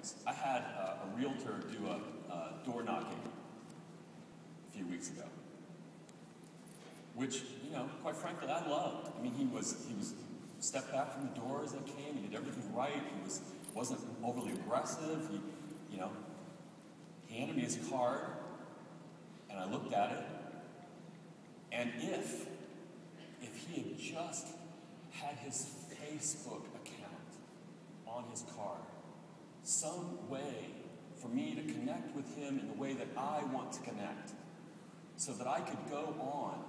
companies. I had a realtor do a door knocking a few weeks ago, which, quite frankly, I loved. I mean, he was stepped back from the door as I came. He did everything right. He wasn't overly aggressive. He handed me his card, and I looked at it. And if he had just had his Facebook account on his card, some way for me to connect with him in the way that I want to connect, so that I could go on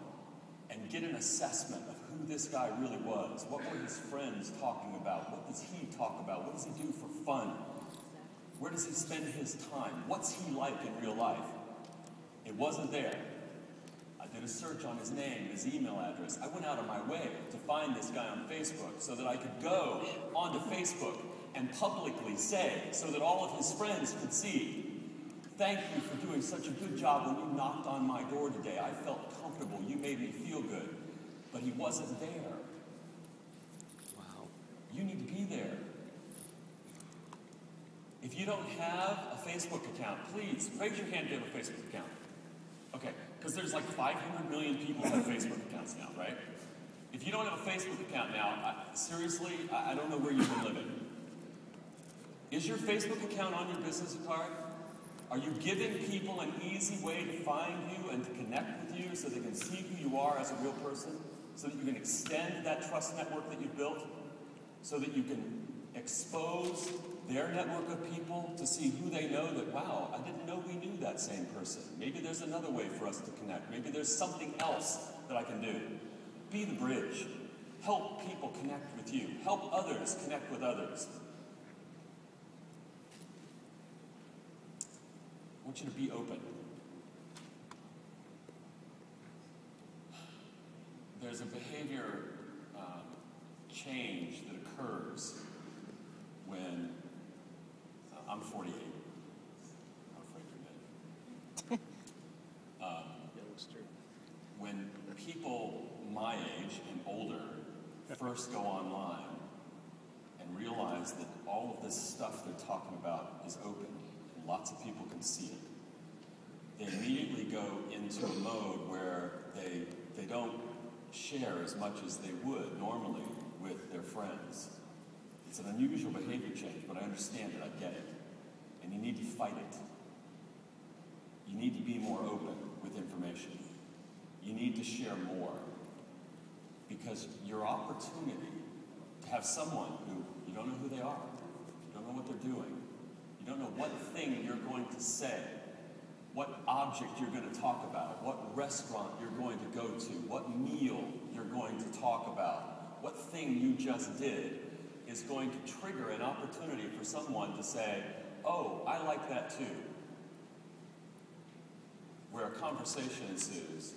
and get an assessment of who this guy really was. What were his friends talking about? What does he talk about? What does he do for fun? Where does he spend his time? What's he like in real life? It wasn't there. I did a search on his name, his email address. I went out of my way to find this guy on Facebook so that I could go onto Facebook and publicly say, so that all of his friends could see, thank you for doing such a good job when you knocked on my door today. I felt comfortable. You made me feel good. But he wasn't there. Wow. You need to be there. If you don't have a Facebook account, please raise your hand if you have a Facebook account. Okay, because there's like 500 million people who have Facebook accounts now, right? If you don't have a Facebook account now, seriously, I don't know where you've been living. Is your Facebook account on your business card? Are you giving people an easy way to find you and to connect with you so they can see who you are as a real person? So that you can extend that trust network that you've built? So that you can expose their network of people to see who they know that, wow, I didn't know we knew that same person. Maybe there's another way for us to connect. Maybe there's something else that I can do. Be the bridge. Help people connect with you. Help others connect with others. I want you to be open. There's a behavior change that occurs when I'm 48. I'm afraid to admit it. When people my age and older first go online and realize that all of this stuff they're talking about is open, and lots of people can see it, they immediately go into a mode where they don't share as much as they would normally with their friends. It's an unusual behavior change, but I understand it, I get it. And you need to fight it. You need to be more open with information. You need to share more. Because your opportunity to have someone who, you don't know who they are, you don't know what they're doing, you don't know what thing you're going to say, what object you're going to talk about, what restaurant you're going to go to, what meal you're going to talk about, what thing you just did is going to trigger an opportunity for someone to say, oh, I like that too. Where a conversation ensues,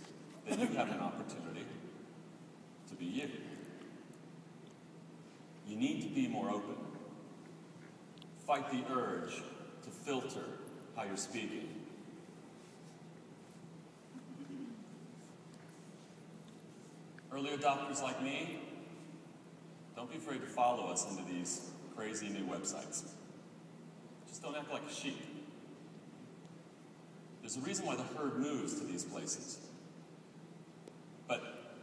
then you have an opportunity to be you. You need to be more open. Fight the urge to filter how you're speaking. Early adopters like me, don't be afraid to follow us into these crazy new websites. Just don't act like a sheep. There's a reason why the herd moves to these places. But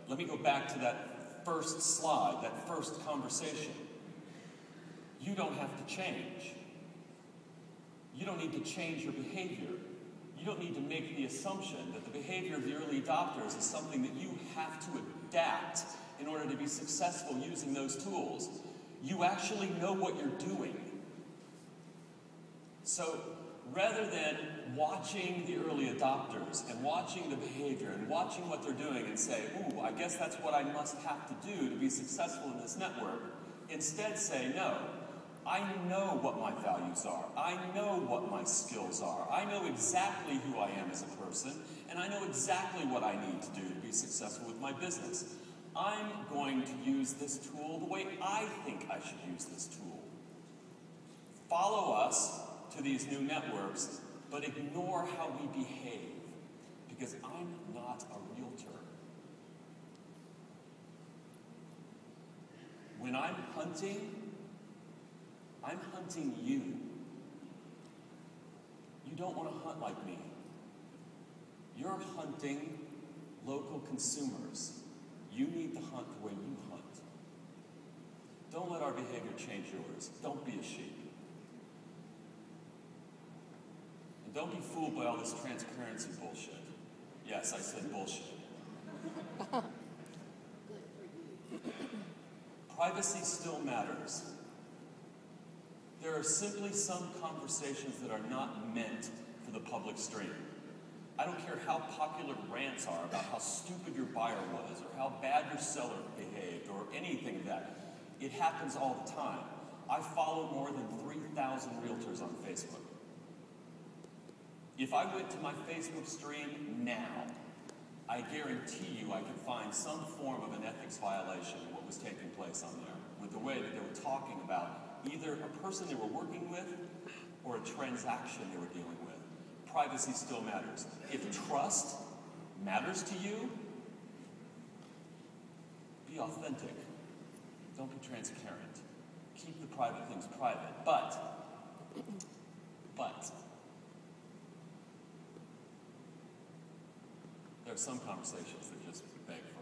let me go back to that first slide, that first conversation. You don't have to change. You don't need to change your behavior. You don't need to make the assumption that the behavior of the early adopters is something that you have to adapt in order to be successful using those tools. You actually know what you're doing. So rather than watching the early adopters and watching the behavior and watching what they're doing and say, ooh, I guess that's what I must have to do to be successful in this network, instead say, no, I know what my values are. I know what my skills are. I know exactly who I am as a person, and I know exactly what I need to do to be successful with my business. I'm going to use this tool the way I think I should use this tool. Follow us to these new networks, but ignore how we behave, because I'm not a realtor. When I'm hunting you. don't want to hunt like me. You're hunting local consumers. You need to hunt the way you hunt. Don't let our behavior change yours. Don't be a sheep. And don't be fooled by all this transparency bullshit. Yes, I said bullshit. Privacy still matters. There are simply some conversations that are not meant for the public stream. I don't care how popular rants are about how stupid your buyer was, or how bad your seller behaved, or anything of that. It happens all the time. I follow more than 3,000 realtors on Facebook. If I went to my Facebook stream now, I guarantee you I could find some form of an ethics violation in what was taking place on there, with the way that they were talking about either a person they were working with or a transaction they were dealing with. Privacy still matters. If trust matters to you, be authentic. Don't be transparent. Keep the private things private. But, there are some conversations that just beg for